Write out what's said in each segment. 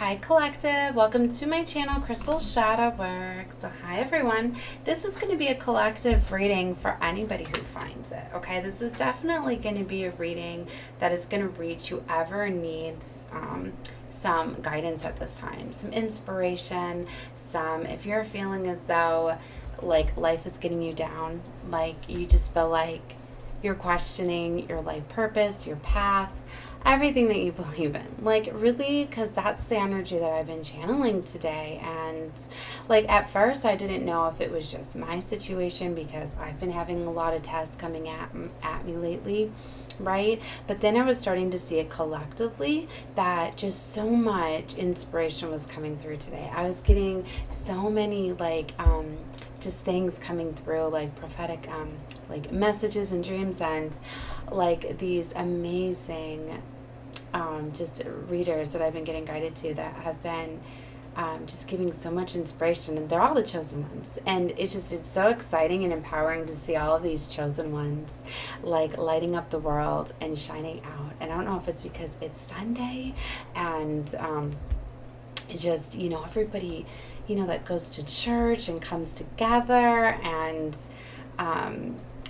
Hi collective, welcome to my channel Crystal Shadow Work. So hi everyone, this is going to be a collective reading for anybody who finds it, okay? This is definitely going to be a reading that is going to reach whoever needs some guidance at this time, some inspiration, if you're feeling as though like life is getting you down, like you just feel like you're questioning your life purpose, your path, everything that you believe in, like really, because that's the energy that I've been channeling today. And like at first I didn't know if it was just my situation because I've been having a lot of tests coming at me lately, right? But then I was starting to see it collectively that just so much inspiration was coming through today. I was getting so many just things coming through, like prophetic like messages and dreams, and like these amazing just readers that I've been getting guided to that have been just giving so much inspiration, and they're all the chosen ones. And it's so exciting and empowering to see all of these chosen ones like lighting up the world and shining out. And I don't know if it's because it's Sunday and just, everybody, that goes to church and comes together, and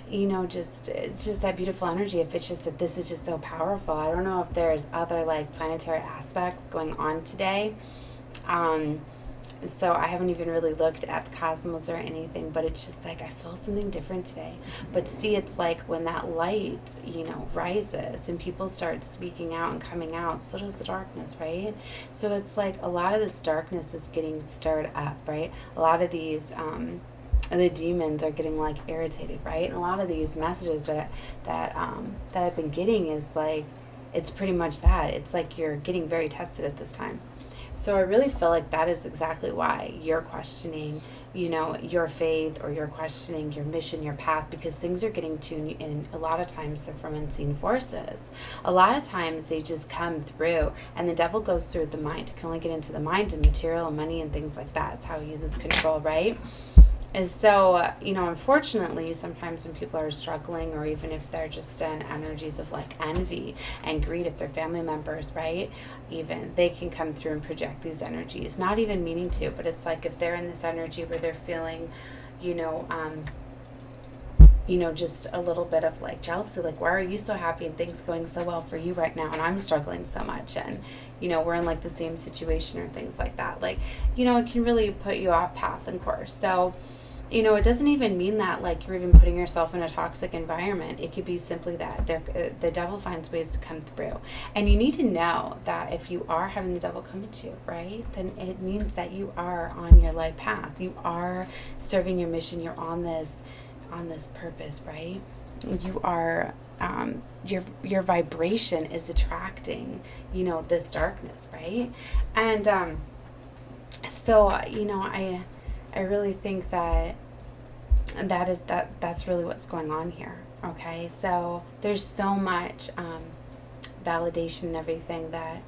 it's just that beautiful energy. If it's just that this is just so powerful. I don't know if there's other like planetary aspects going on today. So I haven't even really looked at the cosmos or anything, but it's just like I feel something different today. But see, it's like when that light, rises and people start speaking out and coming out, so does the darkness, right? So it's like a lot of this darkness is getting stirred up, right? A lot of these the demons are getting like irritated, right? And a lot of these messages that I've been getting is like, it's pretty much that. It's like you're getting very tested at this time. So I really feel like that is exactly why you're questioning, your faith, or you're questioning your mission, your path, because things are getting tuned in. A lot of times they're from unseen forces. A lot of times they just come through, and the devil goes through the mind. It can only get into the mind and material and money and things like that. It's how he uses control, right? And so, unfortunately, sometimes when people are struggling, or even if they're just in energies of like envy and greed, if they're family members, right? Even they can come through and project these energies, not even meaning to, but it's like if they're in this energy where they're feeling, just a little bit of like jealousy, like, why are you so happy and things going so well for you right now and I'm struggling so much, and we're in like the same situation or things like that, like, it can really put you off path and course. So it doesn't even mean that like you're even putting yourself in a toxic environment. It could be simply that the devil finds ways to come through. And you need to know that if you are having the devil come at you, right, then it means that you are on your life path. You are serving your mission. You're on this purpose, right? You are your vibration is attracting, this darkness, right? And so I really think that's really what's going on here. Okay, so there's so much validation and everything that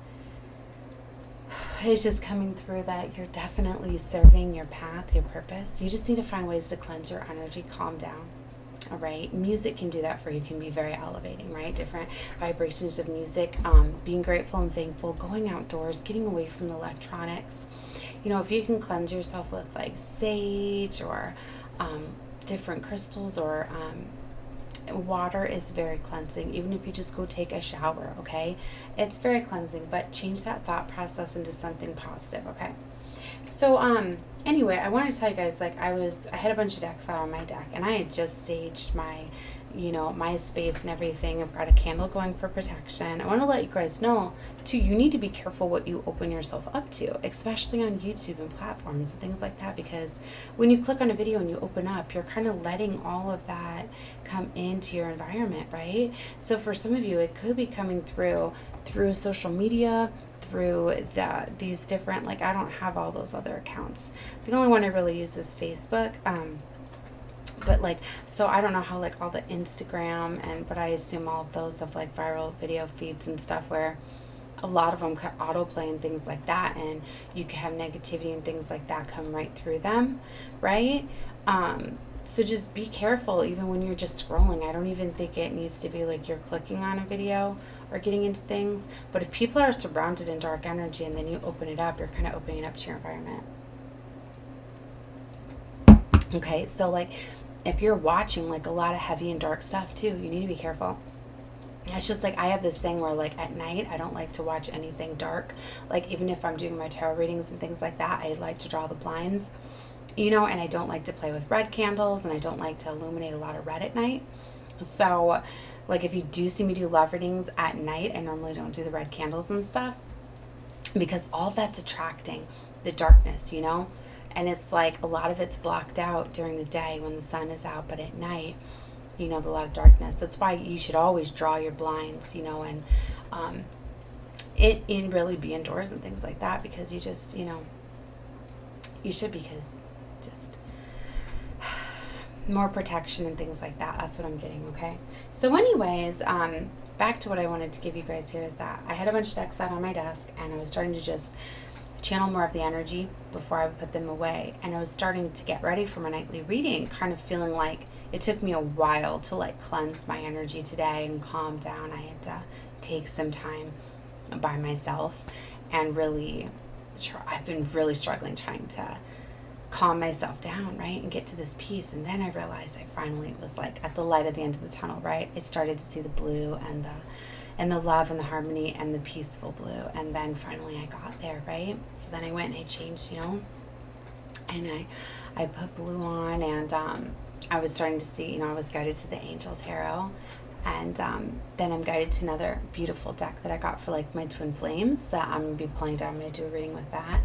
is just coming through, that you're definitely serving your path, your purpose. You just need to find ways to cleanse your energy, calm down. All right, music can do that for you. Can be very elevating, right? Different vibrations of music, being grateful and thankful, going outdoors, getting away from the electronics. If you can cleanse yourself with like sage or different crystals, or water is very cleansing. Even if you just go take a shower, okay, it's very cleansing. But change that thought process into something positive, okay? So anyway, I wanted to tell you guys, like I had a bunch of decks out on my deck, and I had just saged my my space and everything. I've got a candle going for protection. I want to let you guys know too, you need to be careful what you open yourself up to, especially on YouTube and platforms and things like that, because when you click on a video and you open up, you're kind of letting all of that come into your environment, right? So for some of you, it could be coming through social media, through these different, like I don't have all those other accounts. The only one I really use is Facebook. But like, so I don't know how like all the Instagram but I assume all of those have like viral video feeds and stuff where a lot of them could autoplay and things like that, and you could have negativity and things like that come right through them, right? So just be careful even when you're just scrolling. I don't even think it needs to be like you're clicking on a video or getting into things. But if people are surrounded in dark energy and then you open it up, you're kind of opening it up to your environment. Okay, so like if you're watching like a lot of heavy and dark stuff too, you need to be careful. It's just like I have this thing where like at night I don't like to watch anything dark. Like even if I'm doing my tarot readings and things like that, I like to draw the blinds, you know, and I don't like to play with red candles, and I don't like to illuminate a lot of red at night. So like if you do see me do love readings at night, I normally don't do the red candles and stuff, because all that's attracting the darkness, you know. And it's like a lot of it's blocked out during the day when the sun is out, but at night, you know, a lot of darkness. That's why you should always draw your blinds, you know, and it really be indoors and things like that, because you just, you know, you should, because just more protection and things like that. That's what I'm getting, okay? So anyways, back to what I wanted to give you guys here is that I had a bunch of decks out on my desk, and I was starting to just channel more of the energy before I would put them away. And I was starting to get ready for my nightly reading, kind of feeling like it took me a while to like cleanse my energy today and calm down. I had to take some time by myself and really I've been really struggling trying to calm myself down, right, and get to this peace. And then I realized I finally was like at the light at the end of the tunnel, right? I started to see the blue and the love and the harmony and the peaceful blue. And then finally I got there, right? So then I went and I changed, you know, and I put blue on, and I was starting to see, you know, I was guided to the Angel Tarot. And then I'm guided to another beautiful deck that I got for like my twin flames that I'm going to be pulling down. I'm going to do a reading with that.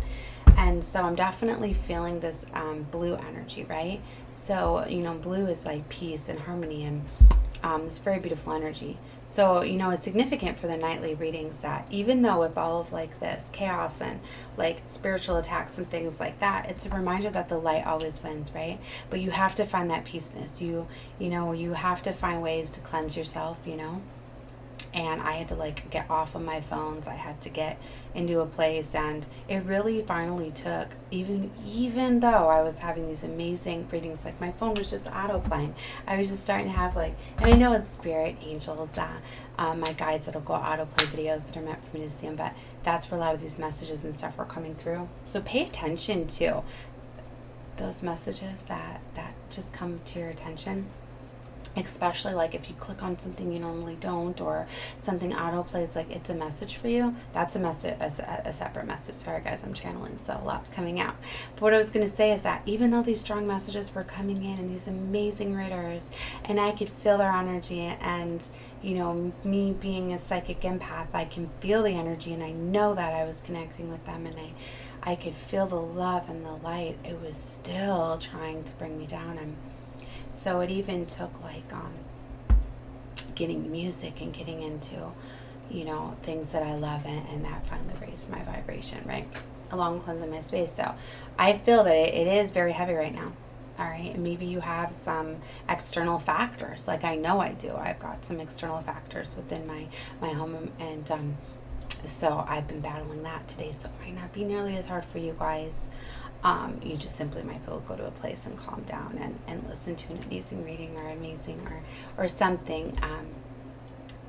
And so I'm definitely feeling this blue energy, right? So, you know, blue is like peace and harmony, and this very beautiful energy. So, you know, it's significant for the nightly readings that even though with all of like this chaos and like spiritual attacks and things like that, it's a reminder that the light always wins, right? But you have to find that peaceness. You know, you have to find ways to cleanse yourself, you know. And I had to like get off of my phones. I had to get into a place, and it really finally took, even though I was having these amazing readings, like my phone was just autoplaying. I was just starting to have like, and I know it's spirit angels, my guides that'll go autoplay videos that are meant for me to see them, but that's where a lot of these messages and stuff are coming through. So pay attention to those messages that just come to your attention. Especially like if you click on something you normally don't, or something auto plays like it's a message for you, that's a message, a separate message. Sorry guys, I'm channeling, so lots coming out. But what I was going to say is that even though these strong messages were coming in and these amazing readers, and I could feel their energy, and you know, me being a psychic empath, I can feel the energy, and I know that I was connecting with them, and I could feel the love and the light. It was still trying to bring me down. So it even took like getting music and getting into, you know, things that I love, and that finally raised my vibration, right? Along cleansing my space. So I feel that it is very heavy right now. All right. And maybe you have some external factors. Like I know I do. I've got some external factors within my home, and so I've been battling that today. So it might not be nearly as hard for you guys. You just simply might be able to go to a place and calm down and listen to an amazing reading or something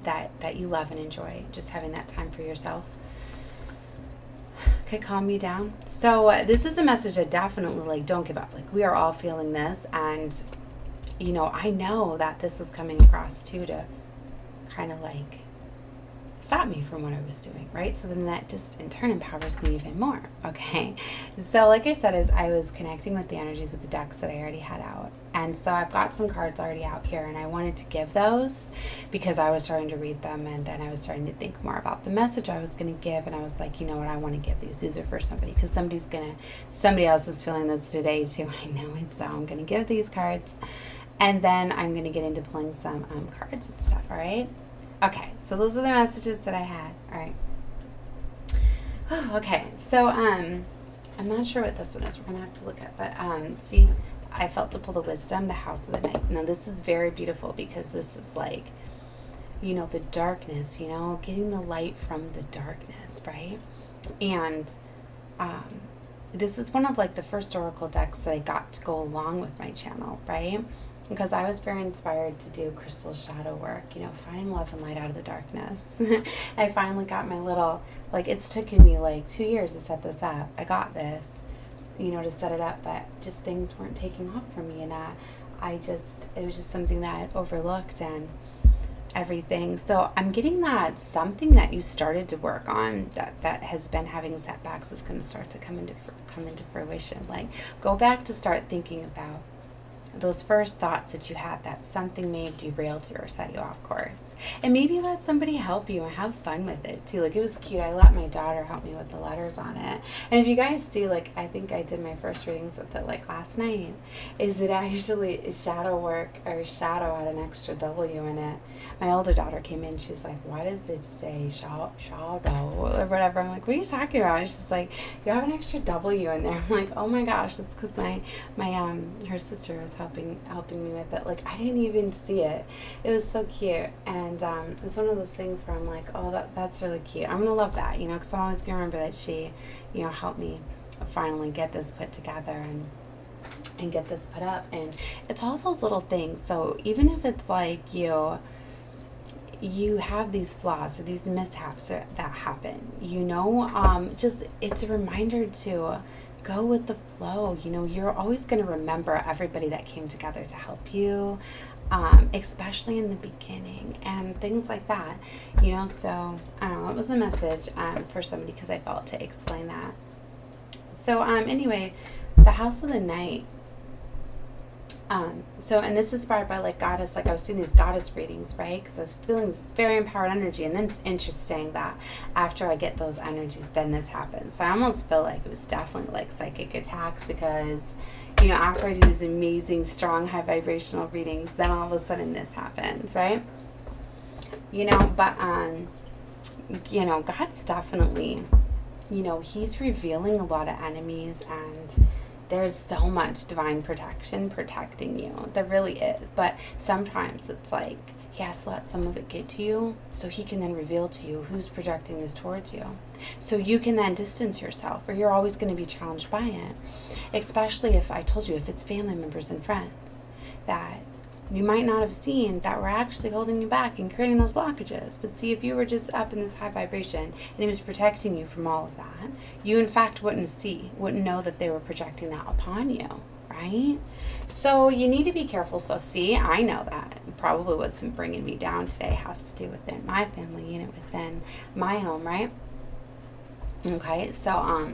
that you love and enjoy. Just having that time for yourself could calm you down. So this is a message that definitely, like, don't give up. Like, we are all feeling this, and you know, I know that this was coming across too, to kind of like stop me from what I was doing, right? So then that just in turn empowers me even more, okay? So like I said, as I was connecting with the energies with the decks that I already had out, and so I've got some cards already out here, and I wanted to give those because I was starting to read them, and then I was starting to think more about the message I was going to give, and I was like, you know what, I want to give these are for somebody, because somebody else is feeling this today too. I know it, so I'm going to give these cards, and then I'm going to get into pulling some cards and stuff, all right? Okay, so those are the messages that I had. All right. Oh, okay, so I'm not sure what this one is. We're going to have to look at, but see, I felt to pull the wisdom, the house of the night. Now, this is very beautiful because this is like, you know, the darkness, you know, getting the light from the darkness, right? And this is one of like the first oracle decks that I got to go along with my channel, right? Because I was very inspired to do crystal shadow work, you know, finding love and light out of the darkness. I finally got my little, like, it's taken me like 2 years to set this up. I got this, you know, to set it up, but just things weren't taking off for me, and it was just something that I overlooked and everything. So I'm getting that something that you started to work on that has been having setbacks is going to start to come into fruition. Like, go back to start thinking about those first thoughts that you had, that something may have derailed you or set you off course. And maybe let somebody help you and have fun with it too. Like, it was cute. I let my daughter help me with the letters on it. And if you guys see, like, I think I did my first readings with it like last night, is it actually shadow work, or shadow had an extra W in it. My older daughter came in, she's like, why does it say shadow or whatever? I'm like, what are you talking about? And she's like, you have an extra W in there. I'm like, oh my gosh, that's because her sister was helping me with it. Like, I didn't even see it. It was so cute. And it was one of those things where I'm like, oh, that's really cute. I'm gonna love that, you know, because I'm always gonna remember that she, you know, helped me finally get this put together and get this put up. And it's all those little things. So even if it's like you have these flaws or these mishaps that happen, you know, just, it's a reminder to go with the flow. You know, you're always going to remember everybody that came together to help you, especially in the beginning and things like that, you know. So I don't know, it was a message for somebody, because I felt to explain that. So anyway, the House of the Night. And this is inspired by like goddess, like I was doing these goddess readings, right? Because I was feeling this very empowered energy. And then it's interesting that after I get those energies, then this happens. So I almost feel like it was definitely like psychic attacks, because, you know, after I do these amazing, strong, high vibrational readings, then all of a sudden this happens, right? You know, but, you know, God's definitely, you know, he's revealing a lot of enemies, and there's so much divine protection protecting you. There really is. But sometimes it's like he has to let some of it get to you so he can then reveal to you who's projecting this towards you. So you can then distance yourself, or you're always going to be challenged by it. Especially if, I told you, if it's family members and friends that you might not have seen that were actually holding you back and creating those blockages. But see, if you were just up in this high vibration and he was protecting you from all of that, you in fact wouldn't know that they were projecting that upon you, right? So you need to be careful. So see, I know that probably what's been bringing me down today has to do within my family unit, within my home, right? Okay, so all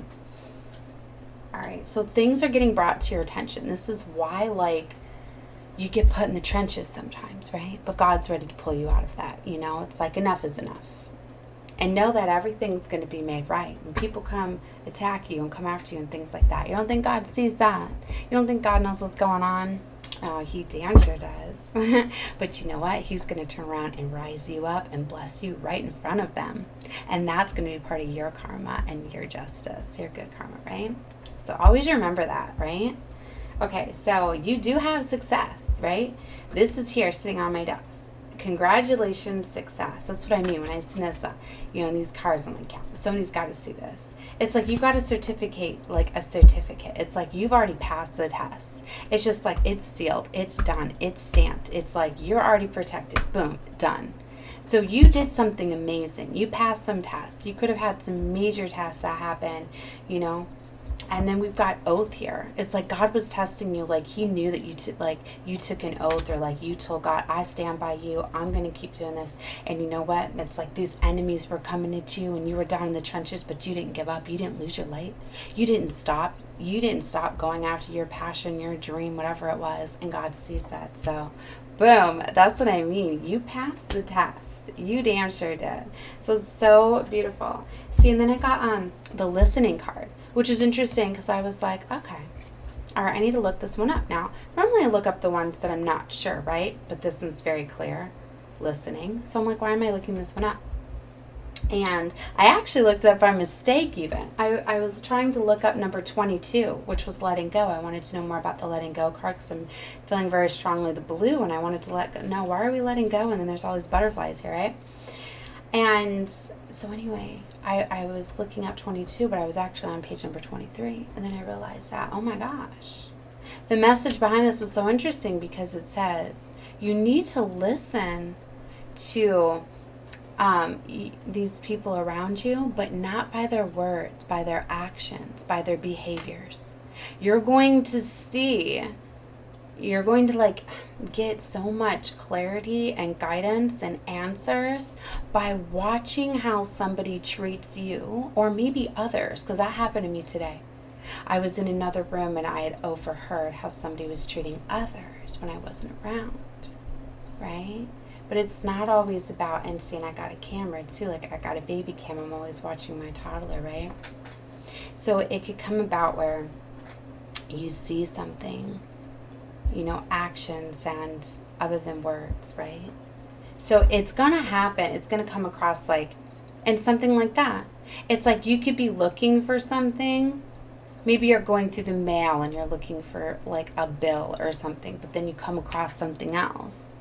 right, so things are getting brought to your attention. This is why, like, you get put in the trenches sometimes, right? But God's ready to pull you out of that. You know, it's like enough is enough. And know that everything's going to be made right. When people come attack you and come after you and things like that, you don't think God sees that? You don't think God knows what's going on? Oh, he damn sure does. But you know what? He's going to turn around and rise you up and bless you right in front of them. And that's going to be part of your karma and your justice, your good karma, right? So always remember that, right? Okay, so you do have success, right? This is here sitting on my desk. Congratulations, success. That's what I mean when I send this, you know, in these cards. I'm like, yeah, somebody's got to see this. It's like you got a certificate, like a certificate. It's like you've already passed the test. It's just like it's sealed, it's done, it's stamped. It's like you're already protected. Boom, done. So you did something amazing. You passed some tests. You could have had some major tests that happen, you know. And then we've got oath here. It's like God was testing you. Like he knew that you took an oath, or like you told God, I stand by you. I'm going to keep doing this. And you know what? It's like these enemies were coming at you and you were down in the trenches, but you didn't give up. You didn't lose your light. You didn't stop. You didn't stop going after your passion, your dream, whatever it was. And God sees that. So boom, that's what I mean. You passed the test. You damn sure did. So it's so beautiful. See, and then I got the listening card, which was interesting because I was like, okay, all right, I need to look this one up. Now, normally I look up the ones that I'm not sure, right? But this one's very clear, listening. So I'm like, why am I looking this one up? And I actually looked it up by mistake even. I was trying to look up number 22, which was letting go. I wanted to know more about the letting go card because I'm feeling very strongly the blue, and I wanted to let go. No, why are we letting go? And then there's all these butterflies here, right? And So anyway, I was looking up 22, but I was actually on page number 23. And then I realized that, oh my gosh. The message behind this was so interesting because it says you need to listen to these people around you, but not by their words, by their actions, by their behaviors. You're going to like get so much clarity and guidance and answers by watching how somebody treats you, or maybe others, because that happened to me today. I was in another room and I had overheard how somebody was treating others when I wasn't around, right? But it's not always about, and seeing I got a camera too, like I got a baby cam, I'm always watching my toddler, right? So it could come about where you see something, actions and other than words, right? So it's going to happen. It's going to come across like, and something like that. It's like you could be looking for something. Maybe you're going through the mail and you're looking for like a bill or something, but then you come across something else.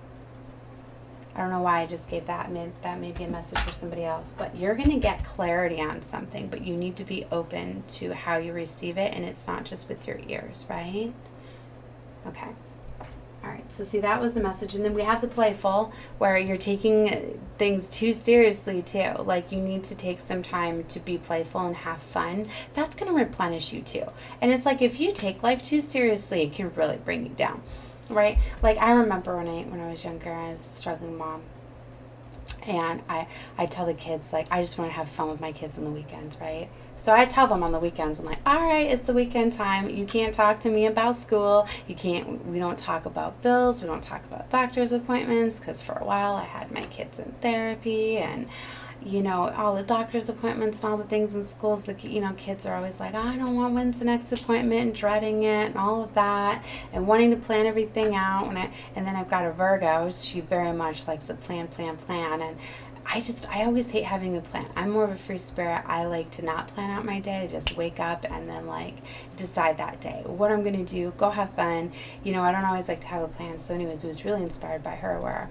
I don't know why I just gave that. That may be a message for somebody else. But you're going to get clarity on something, but you need to be open to how you receive it, and it's not just with your ears, right? Okay. All right. So see, that was the message. And then we have the playful, where you're taking things too seriously too. Like you need to take some time to be playful and have fun. That's going to replenish you too. And it's like if you take life too seriously, it can really bring you down. Right? Like I remember when I was younger, I was a struggling mom. And I tell the kids, like, I just want to have fun with my kids on the weekends, right? So I tell them on the weekends, I'm like, all right, it's the weekend time. You can't talk to me about school. We don't talk about bills. We don't talk about doctor's appointments. Because for a while I had my kids in therapy and, all the doctor's appointments and all the things in schools. Kids are always like, oh, I don't want, when's the next appointment, and dreading it and all of that and wanting to plan everything out. And then I've got a Virgo. She very much likes to plan. And I always hate having a plan. I'm more of a free spirit. I like to not plan out my day. Just wake up and then decide that day what I'm going to do, go have fun. I don't always like to have a plan. So anyways, it was really inspired by her, where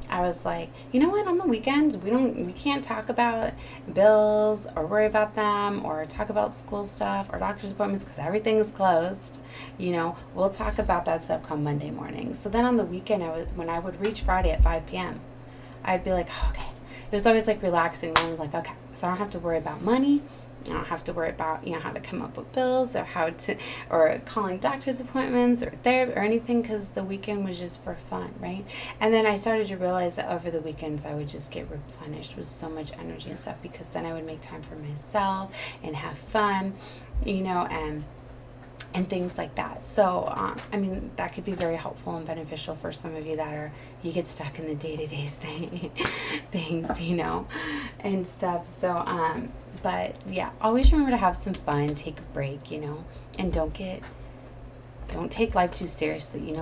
I was like, you know what, on the weekends, we can't talk about bills or worry about them or talk about school stuff or doctor's appointments because everything is closed. We'll talk about that stuff come Monday morning. So then on the weekend, when I would reach Friday at 5 p.m., I'd be like, oh, okay. It was always like relaxing. I'm like, okay, so I don't have to worry about money. I don't have to worry about, how to come up with bills or calling doctor's appointments or therapy or anything, because the weekend was just for fun, right? And then I started to realize that over the weekends I would just get replenished with so much energy and stuff, because then I would make time for myself and have fun, and things like that. So, that could be very helpful and beneficial for some of you you get stuck in the day-to-day things, and stuff. So, but yeah, always remember to have some fun, take a break, and don't take life too seriously,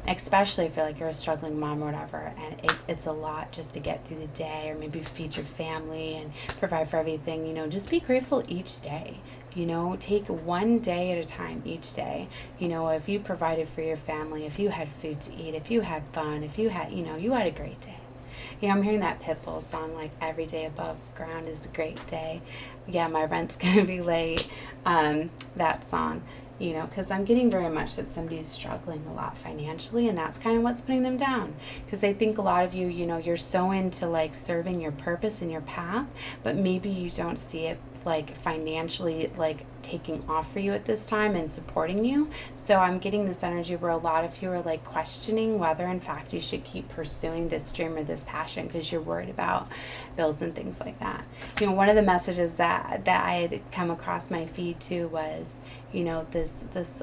especially if you're you're a struggling mom or whatever, and it's a lot just to get through the day, or maybe feed your family and provide for everything, just be grateful each day. Take one day at a time each day. If you provided for your family, if you had food to eat, if you had fun, if you had, you had a great day. I'm hearing that Pitbull song, every day above ground is a great day. Yeah, my rent's going to be late. That song, because I'm getting very much that somebody's struggling a lot financially, and that's kind of what's putting them down. Because I think a lot of you, you're so into serving your purpose and your path, but maybe you don't see it financially taking off for you at this time and supporting you. So I'm getting this energy where a lot of you are questioning whether in fact you should keep pursuing this dream or this passion because you're worried about bills and things like that. One of the messages that I had come across my feed too was, this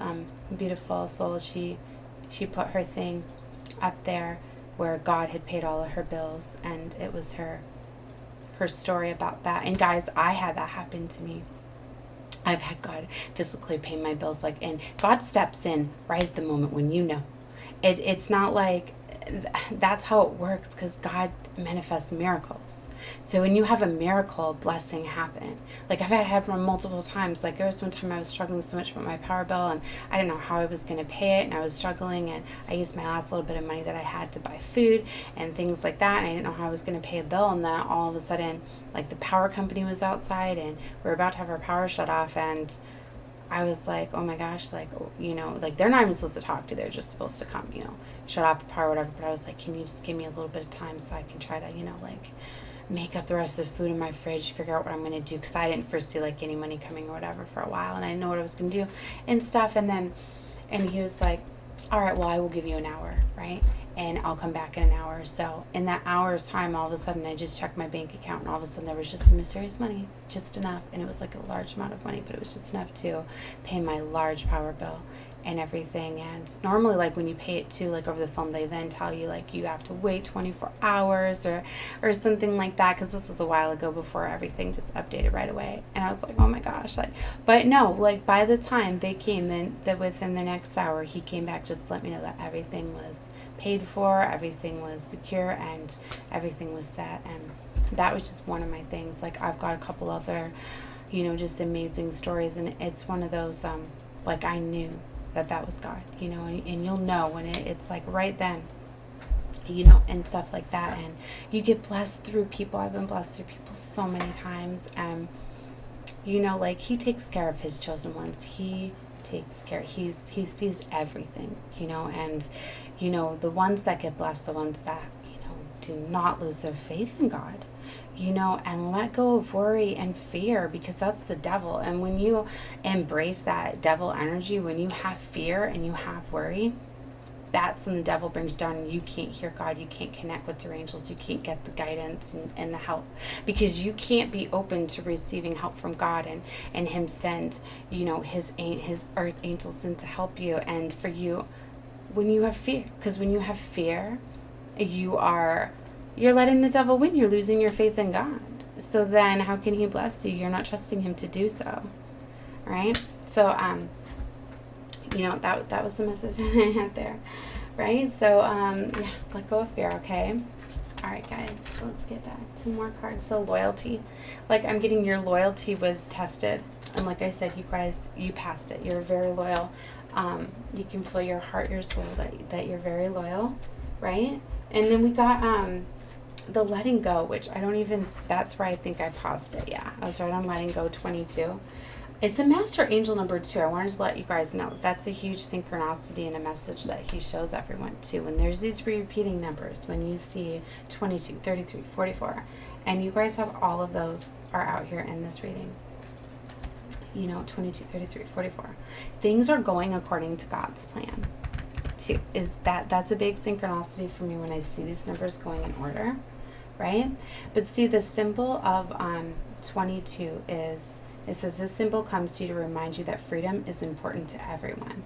beautiful soul, she put her thing up there where God had paid all of her bills, and it was her story about that. And guys, I had that happen to me. I've had God physically pay my bills, and God steps in right at the moment when it's not that's how it works, because God manifests miracles. So when you have a miracle, blessing happen. Like I've had multiple times. Like there was one time I was struggling so much with my power bill, and I didn't know how I was going to pay it, and I was struggling, and I used my last little bit of money that I had to buy food and things like that, and I didn't know how I was going to pay a bill. And then all of a sudden, like the power company was outside, and we were about to have our power shut off, and I was like, oh my gosh, like, like they're not even supposed to talk to you. They're just supposed to come, shut off the power, whatever. But I was like, can you just give me a little bit of time so I can try to, like make up the rest of the food in my fridge, figure out what I'm going to do. Because I didn't foresee like any money coming or whatever for a while. And I didn't know what I was going to do and stuff. And he was like, all right, well, I will give you an hour, right? And I'll come back in an hour or so. In that hour's time, all of a sudden, I just checked my bank account, and all of a sudden, there was just some mysterious money, just enough. And it was like a large amount of money, but it was just enough to pay my large power bill and everything. And normally, like when you pay it too, like over the phone, they then tell you like you have to wait 24 hours or something like that, because this was a while ago before everything just updated right away. And I was like, oh my gosh, like, but no, like by the time they came, then that within the next hour, he came back just to let me know that everything was paid for, everything was secure, and everything was set. And that was just one of my things. Like I've got a couple other, just amazing stories, and it's one of those, like I knew that was God, and you'll know when it's like right then, and stuff like that. And you get blessed through people. I've been blessed through people so many times. And, like he takes care of his chosen ones. He takes care. He sees everything, and, the ones that get blessed, the ones that, do not lose their faith in God, and let go of worry and fear, because that's the devil. And when you embrace that devil energy, when you have fear and you have worry, that's when the devil brings you down, and you can't hear God, you can't connect with your angels, you can't get the guidance and the help, because you can't be open to receiving help from God and him send, his earth angels in to help you. And for you, when you have fear, because when you have fear, you're letting the devil win. You're losing your faith in God. So then how can he bless you? You're not trusting him to do so. All right? So, that was the message I had there. Right? So, let go of fear, okay? All right, guys. Let's get back to more cards. So, loyalty. Like, I'm getting your loyalty was tested. And like I said, you guys, you passed it. You're very loyal. You can feel your heart, your soul, that you're very loyal. Right? And then we got the letting go, which that's where I think I paused it. Yeah, I was right on letting go, 22. It's a master angel number 2. I wanted to let you guys know that's a huge synchronicity and a message that he shows everyone too. When there's these repeating numbers, when you see 22, 33, 44, and you guys have all of those are out here in this reading. 22, 33, 44. Things are going according to God's plan. Too, that's a big synchronicity for me when I see these numbers going in order, right? But see, the symbol of 22 is, it says this symbol comes to you to remind you that freedom is important to everyone.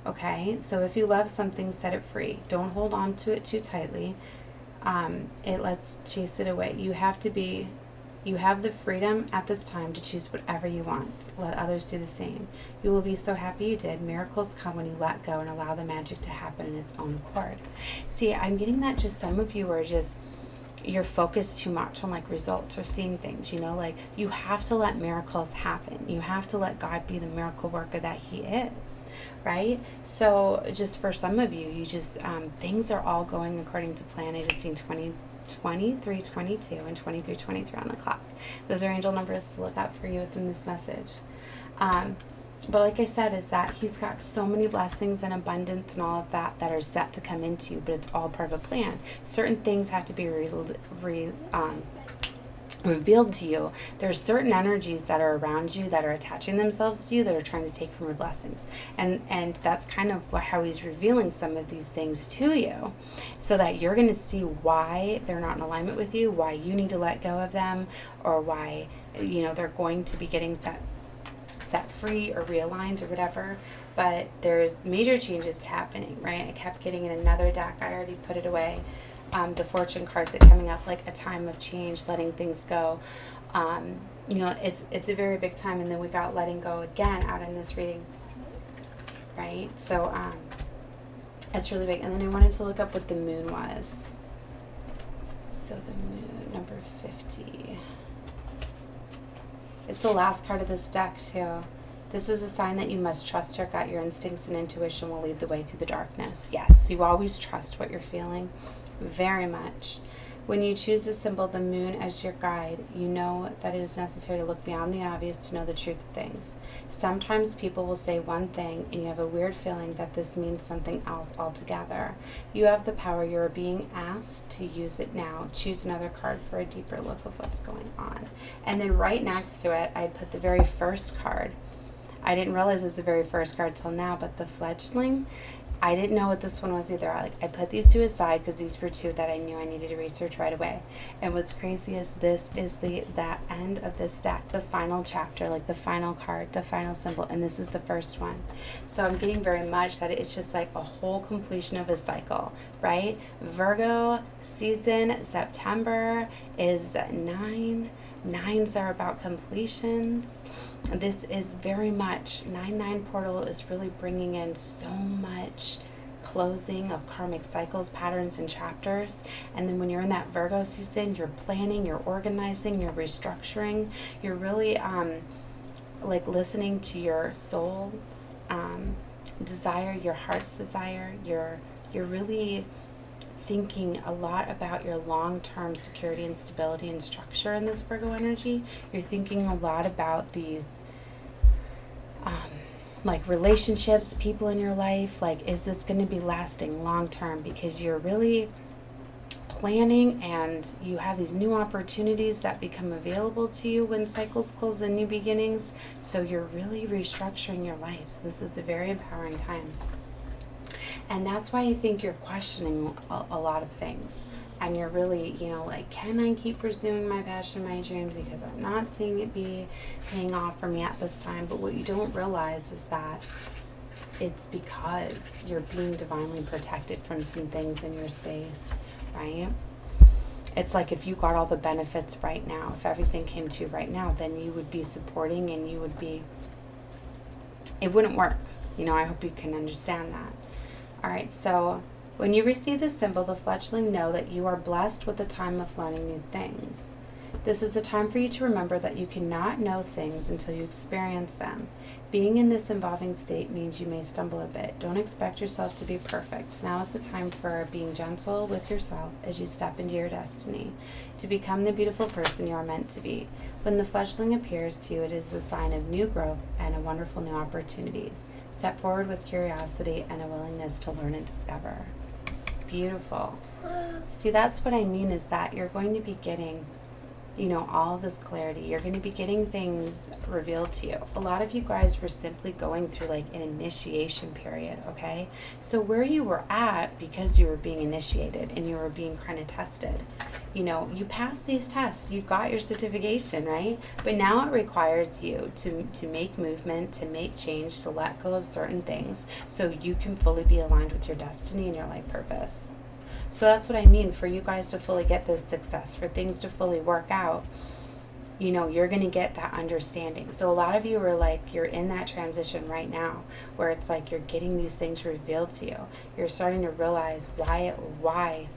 Okay, so if you love something, set it free. Don't hold on to it too tightly. Let's chase it away. You have the freedom at this time to choose whatever you want. Let others do the same. You will be so happy you did. Miracles come when you let go and allow the magic to happen in its own accord. See, I'm getting that just some of you are just, you're focused too much on like results or seeing things, like you have to let miracles happen. You have to let God be the miracle worker that he is, right? So just for some of you, you just, things are all going according to plan. I just seen 23, 22, and 23, 23 on the clock. Those are angel numbers to look out for you within this message. But like I said, is that he's got so many blessings and abundance and all of that are set to come into you, but it's all part of a plan. Certain things have to be revealed to you. There's certain energies that are around you that are attaching themselves to you that are trying to take from your blessings. And that's kind of how he's revealing some of these things to you, so that you're going to see why they're not in alignment with you, why you need to let go of them, or why, they're going to be getting set free or realigned or whatever. But there's major changes happening, right? I kept getting in another deck. I already put it away. The fortune cards are coming up, like a time of change, letting things go. It's a very big time. And then we got letting go again out in this reading, right? So It's really big. And then I wanted to look up what the moon was. So the moon, number 50. It's the last card of this deck too. This is a sign that you must trust your gut. Your instincts and intuition will lead the way through the darkness. Yes, you always trust what you're feeling. Very much. When you choose the symbol, the moon, as your guide, you know that it is necessary to look beyond the obvious to know the truth of things. Sometimes people will say one thing and you have a weird feeling that this means something else altogether. You have the power. You are being asked to use it now. Choose another card for a deeper look of what's going on. And then right next to it, I put the very first card. I didn't realize it was the very first card till now, but the fledgling. I didn't know what this one was either. I put these two aside because these were two that I knew I needed to research right away. And what's crazy is this is the end of this deck, the final chapter, like the final card, the final symbol, and this is the first one. So I'm getting very much that it's just like a whole completion of a cycle, right? Virgo season, September is 9. 9s are about completions. This is very much 9/9 portal is really bringing in so much closing of karmic cycles, patterns, and chapters. And then when you're in that Virgo season, you're planning, you're organizing, you're restructuring, you're really like listening to your soul's desire, your heart's desire. You're really thinking a lot about your long-term security and stability and structure in this Virgo energy. You're thinking a lot about these like relationships, people in your life. Like, is this going to be lasting long-term? Because you're really planning and you have these new opportunities that become available to you when cycles close and new beginnings. So you're really restructuring your life. So this is a very empowering time. And that's why I think you're questioning a lot of things. And you're really, like, can I keep pursuing my passion, my dreams? Because I'm not seeing it be paying off for me at this time. But what you don't realize is that it's because you're being divinely protected from some things in your space, right? It's like if you got all the benefits right now, if everything came to you right now, then you would be supporting and you would be, it wouldn't work. I hope you can understand that. All right, so when you receive this symbol, the fledgling, know that you are blessed with the time of learning new things. This is a time for you to remember that you cannot know things until you experience them. Being in this evolving state means you may stumble a bit. Don't expect yourself to be perfect. Now is the time for being gentle with yourself as you step into your destiny, to become the beautiful person you are meant to be. When the fledgling appears to you, it is a sign of new growth and a wonderful new opportunities. Step forward with curiosity and a willingness to learn and discover. Beautiful. See, that's what I mean, is that you're going to be getting, all of this clarity. You're going to be getting things revealed to you. A lot of you guys were simply going through like an initiation period, okay? So where you were at, because you were being initiated and you were being kind of tested, you passed these tests, you got your certification, right? But now it requires you to make movement, to make change, to let go of certain things so you can fully be aligned with your destiny and your life purpose. So that's what I mean, for you guys to fully get this success, for things to fully work out, you're going to get that understanding. So a lot of you are like, you're in that transition right now where it's like you're getting these things revealed to you. You're starting to realize why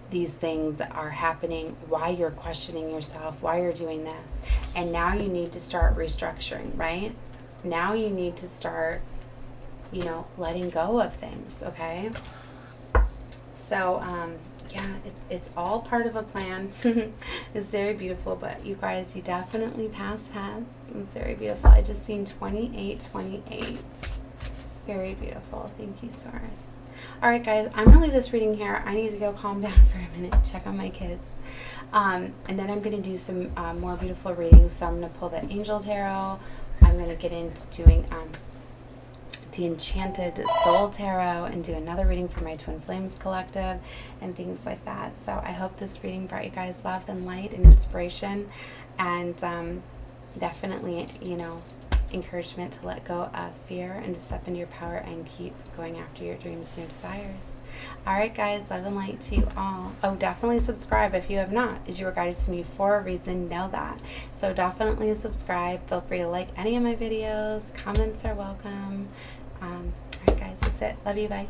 these things are happening, why you're questioning yourself, why you're doing this. And now you need to start restructuring, right? Now you need to start, letting go of things, okay? So, it's all part of a plan. It's very beautiful, but you guys, you definitely passed tests. It's very beautiful. I just seen 2828. Very beautiful. Thank you, Saurus. All right, guys, I'm going to leave this reading here. I need to go calm down for a minute, check on my kids. And then I'm going to do some more beautiful readings. So I'm going to pull the Angel Tarot. I'm going to get into doing the Enchanted Soul Tarot and do another reading for my Twin Flames Collective and things like that. So I hope this reading brought you guys love and light and inspiration, and definitely, encouragement to let go of fear and to step into your power and keep going after your dreams and your desires. All right, guys, love and light to you all. Oh, definitely subscribe if you have not, as you were guided to me for a reason. Know that. So definitely subscribe. Feel free to like any of my videos. Comments are welcome. All right, guys. guys. That's it. Love you. Bye.